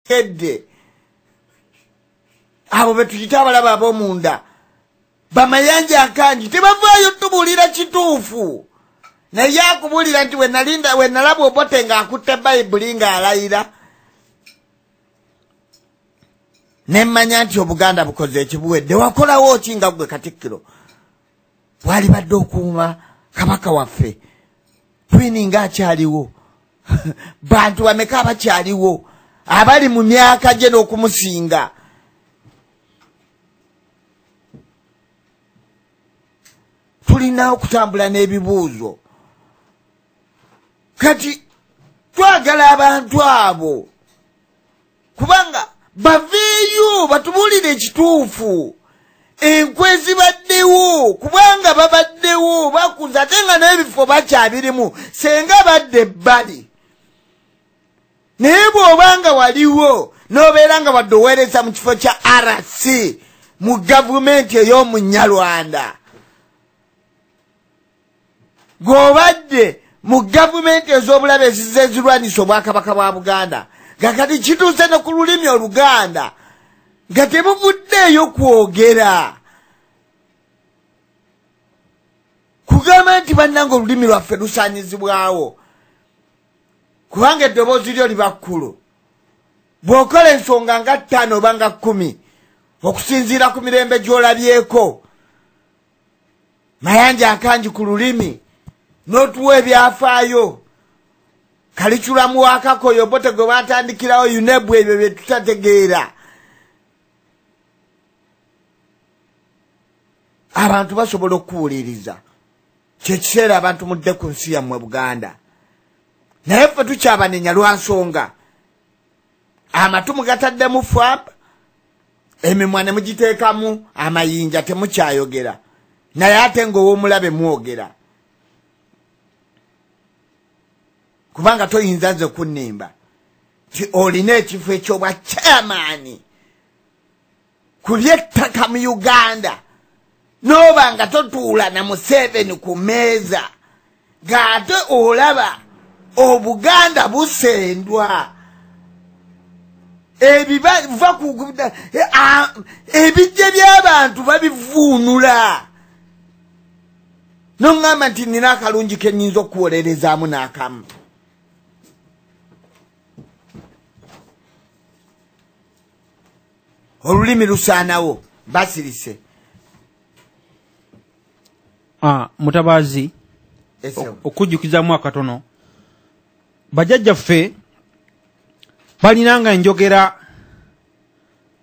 Hedde. Abo betuyita abalaba ab'omunda. Bamayanja akanji tebavaayo tubulira kituufu. Naye akubulira nti we nalaba Obote ng'akutte Bayibuli ng'alayira. Nemmanya nti Obuganda bukoze ekibuwedde. Wakolawo ki nga gwe Katiikiro? Bwali badde okuuma kabaka waffe. Twininga akyaliwo. Bantu bameka abakyaliwo. Abali mu myaka gye n'okumusinga. Tulina okutambula n'ebibuuzo. Kati twagala abantu abo. Kubanga baveeyo batubulire ekituufu. Enkwe zibaddewo kubanga babaddewo bakuza ate nga n'ebifo bakyabirimu senga badde ebbali. Naye bw'obanga waliwo n'obeera nga wadde oweereza mu kifo kya RC mu gavumenti ey'omunyalwanda. G'obadde mu gavumenti ez'obulabe ezizirwanisa obwakabaka bwa Buganda. Kakati kituuse ne ku lulimi Oluganda nga temuvuddeeyo kwogera. Kugamba nti bannanga olulimi lwaffe lusaanyizibwawo. Kubanga eddoboozi lyo liba kkulu. Bw'okola ensonga nga 5 oba nga 10 okusinziira ku mirembe gy'olabyeko. Mayanja akanji ku lulimi n'otuwa ebyafaayo. Kalikulamu wakakoyo Obote gwe batandikirawo UNEB ebyo bye tutategeera. Abantu basobola okuwuliriza. Kye kiseera abantu mudde ku nsi yammwe Buganda. Naye ffe tukyabanenya lwa nsonga. Amatu mugataddemu fwapa. Emimwa ne mugiteekamu amayinja temukyayogera. Naye ate ng'ow'omulabe mwogera. Kubanga toyinza nze kunnimba. Ti olina ekifo eky'obwa chairman. Ku by'ettaka mu Uganda. Noba nga totuula na Museveni ku mmeeza. Ng'ate olaba Obuganda busendwa. Ebijje by'abantu babivuunula. N'oŋŋamba nti nina akalungi ke nnyinza okuwolerezaamu n'akamu. Olulimi lusaanawo basirise. Mutabazi okujjukizamu akatono. Bajjajjaffe balinanga enjogera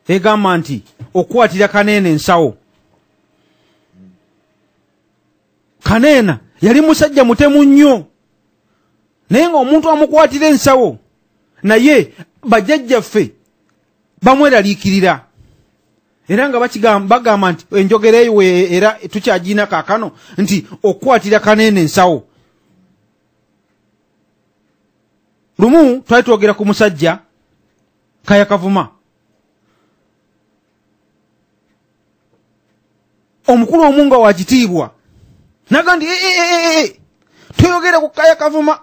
egamba nti okukwatira Kaneena ensawo. Kaneena yali musajja mutemu nnyo. Naye ng'omuntu amukwatira ensawo naye bajjajjaffe bamweraliikirira. Era nga bagamba nti enjogera eyo era tukyagina kaakano nti okukwatira Kaneena ensawo. Lumu twali twogera ku musajja Kaya Kavuma. Omukulu omunga wa kitiibwa. Naga ndi toyogera ku Kaya Kavuma.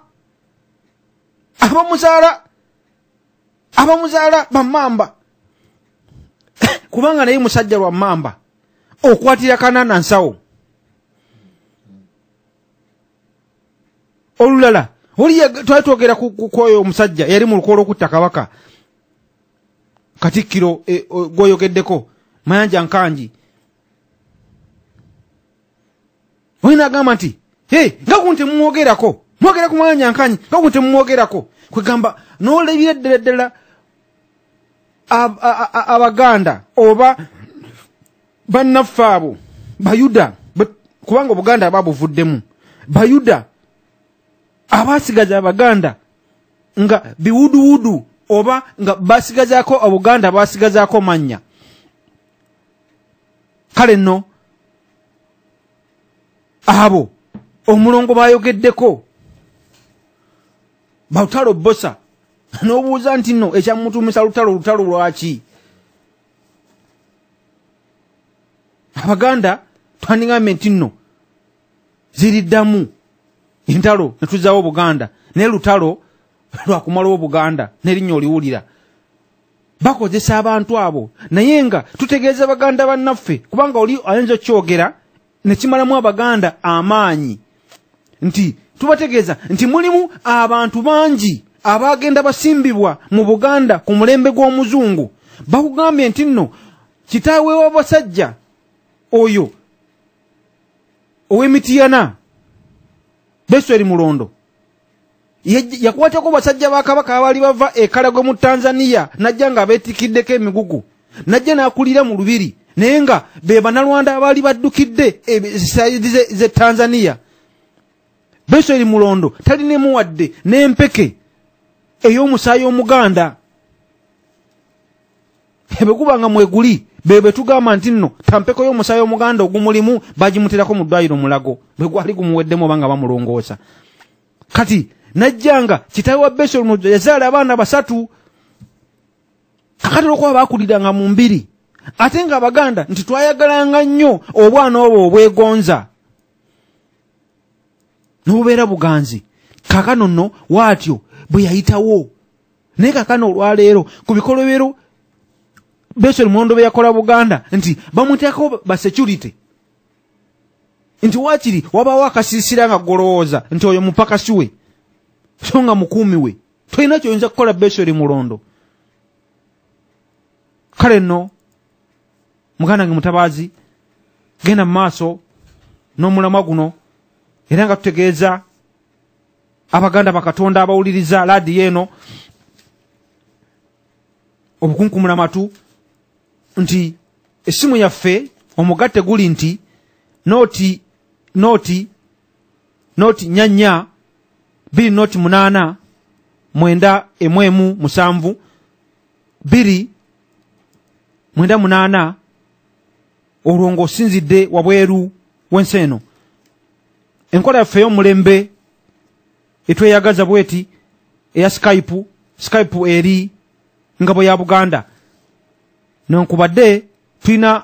Abamuzaala bamamba. Kubanga naye musajja lwa mamba. Okwatira Kaneena nsawo. Olulala oli twali twogera ku oyo omusajja yali mu lukolo okutta kabaka. Katiikiro gwoyogeddeko Mayanja Nkanji. Oyina agamba nti nga kunte mumwogerako. Mwogera ku Mayanja Nkanji nga kunte mumwogerako. Kwegamba n'olebye ddala Abaganda oba bannaffe abo Bayuda kubanga Obuganda babuvuddemu. Bayuda abasigaza Abaganda nga biwuduwudu oba nga basigazaako Obuganda basigazaako mannya. Kale nno abo omulongo bayogeddeko Lutalo Bosa n'obuuza nti nno ekyamutumisa lutalo lwaki? Abaganda twandigambe nti nno ziriddamu entalo ne tuzaawo Buganda naye lutalo lwakumalawo Buganda n'erinnya oliwulira. bakozesa abantu abo naye nga tutegeeza Baganda bannaffe kubanga oli ayinza okyogera ne kimalamu Abaganda amaanyi nti tubategeeza nti mulimu abantu bangi abagenda basimbibwa mu Buganda ku mulembe gw'omuzungu bakugambye nti nno kitaawe w'abasajja oyo ow'emitiyana Besweri Mulondo yakwatako basajja ba Kabaka abali bava ekalagwe mu Tanzania najja nga beetikiddeko emigugu najja n'akulira mu lubiri naye nga be Bannalwanda abali baddukidde ze Tanzania. Besweri Mulondo talinemu wadde n'empeke ey'omusaayi omuganda ebekubanga mweguli bebe tugamba nti nno tampeko y'omusaayi omuganda ogumulimu bagimuterako mu ddwaliro Mulago bwe gwali gumuweddemu banga bamulongoosa kati najjanga kitaawe wa Besweri Mulondo yazaala abaana 3 kakati olwokuba baakuliranga mu mbiri ate nga Abaganda nti twayagalanga nnyo obwana obwo obwegonza n'obubeera buganzi kakano nno waatyo bwe yayitawo naye kakano olwaleero ku bikolobero Besweri Mulondo bye yakola Buganda nti bamuteekako ba security nti waakiri wabaawo akasiisira nga golowooza nti oyo mupakasi we so nga mukuumi we tolina kyoyinza kukola Besweri Mulondo. Kale nno muganda nge Mutabaazi genda mu maaso n'omulamwa guno era nga tutegeeza Abaganda bakatonda abawuliriza laadiyo eno obukunkumula matu nti essimu yaffe omugatte guli nti noti nyanya 2 8 9 7 2 olwongo osinzidde wabweru w'ensi eno. Enkola yaffe y'omulembe etweyagaza bweti eya Skype eri ngabo ya Buganda nenkubadde tulina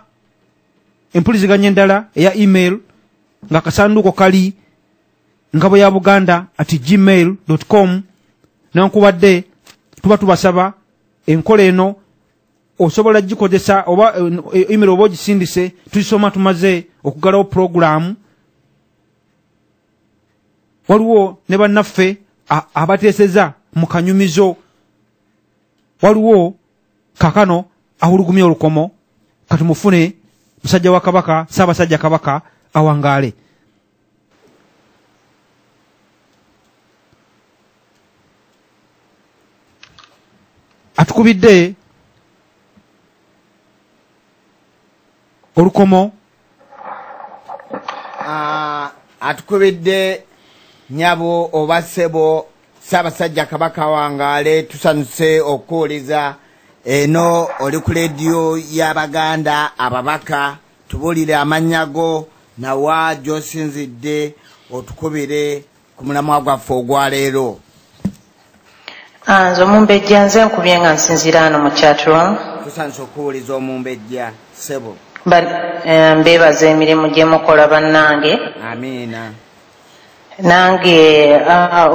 empuliziganya endala eya email nga kasanduko kali ngabo ya Buganda @gmail.com nenkubadde tuba tubasaba enkola eno osobola gikozesa oba email oba gisindise tulisoma tumaze okugalawo program. Waliwo ne bannaffe abateeseza mu kanyumizo waliwo kakano awulugumya olukomo katumufune musajja wa Kabaka Ssaabasajja Kabaka awangaale. Atukubidde olukomo atukubidde nyabo oba ssebo Ssaabasajja Kabaka wangaale tusanuse okuwuliza eno oli ku leediyo y'Abaganda ababaka tubulire amannya go nawa gy'osinzidde otukubire ku mulamwa gwaffe ogwaleero. Nze Omumbejja nze nkubye nga nsinzira hano mu chatroom. Tusanuse okuwuliza Omumbejja ssebo. Mbeebaza emirimu gye mukola bannange. Amiina. Nange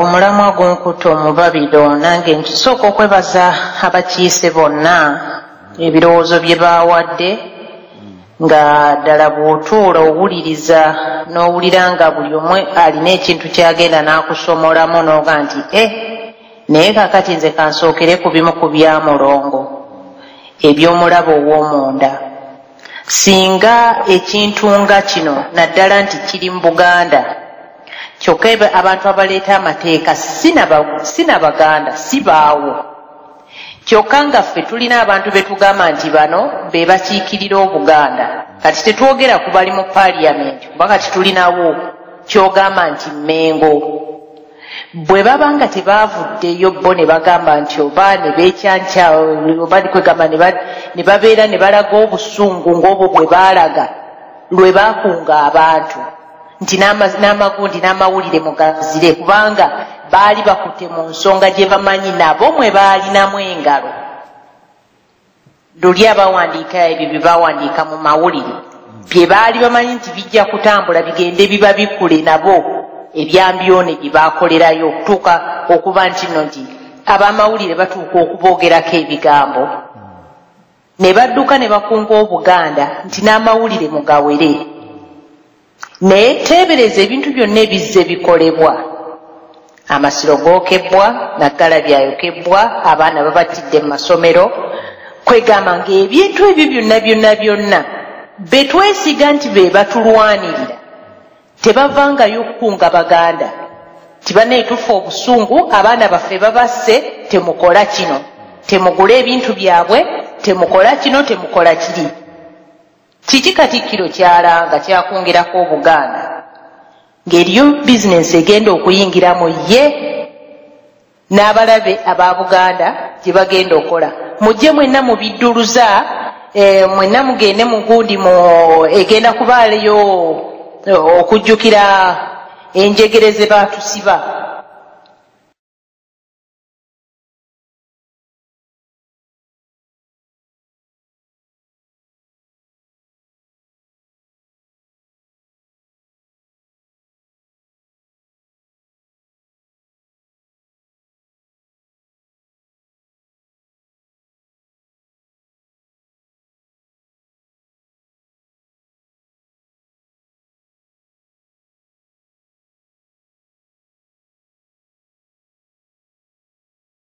omulamwa gunkuta omubabiro nange ntusooka okwebaza abakiise bonna ebirowoozo bye baawadde nga ddala bw'otuula owuliriza n'owulira nga buli omu alina ekintu kyagenda n'akusomolamu n'oga nti naye kakati nze kansookere ku bimu ku byamulongo eby'omulabo ow'omunda. Singa ekintu nga kino naddala nti kiri mu Buganda kyokka abantu abaleeta amateeka sina Baganda sibaawo kyokka nga ffe tulina abantu be tugamba nti bano be bakiikirira Obuganda kati tetwogera ku bali mu paaliyamenti kuba kati tulinawo kyogamba nti Mmengo bwe baba nga tebaavuddeyo bo ne bagamba nti oba ne beekyanca oba kwegamba ne babeera ne balaga obusungu ng'obwo bwe baalaga lwe baakunga abantu nti n'amagundi n'amawulire mugazire kubanga baali bakutte mu nsonga gye bamanyi nabo mwe baalinamu engalo. Luli abawandiika ebyo bye baawandiika mu mawulire bye baali bamanyi nti bijja kutambula bigende biba bikule nabo ebyambyone bye baakolerayo okutuuka okuba nti nno nti ab'amawulire batuuka okuboogerako ebigambo ne badduka ne bakunga Obuganda nti n'amawulire mugawere. Naye teebereza ebintu byonna ebizze bikolebwa. Amasiro gookebwa, naggala byayokebwa, abaana babatidde mu masomero. Kwegamba ng'ebintu ebyo byonna betwesiga nti be batulwanirira tebavangayo okukunga Baganda. Tibaneetufa obusungu, abaana baffe babasse, temukola kino, temugula ebintu byabwe, temukola kino, temukola kiri. Kiki Katiikiro kyalanga kyakungirako Obuganda? Ng'eriyo bizinensi egenda okuyingiramu ye n'abalabe aba Buganda gye bagenda okola. Mujje mwenna mubidduluza, mwenna mugende mu gundi egenda kubaaleyo okujjukira enjegere ze baatusiba.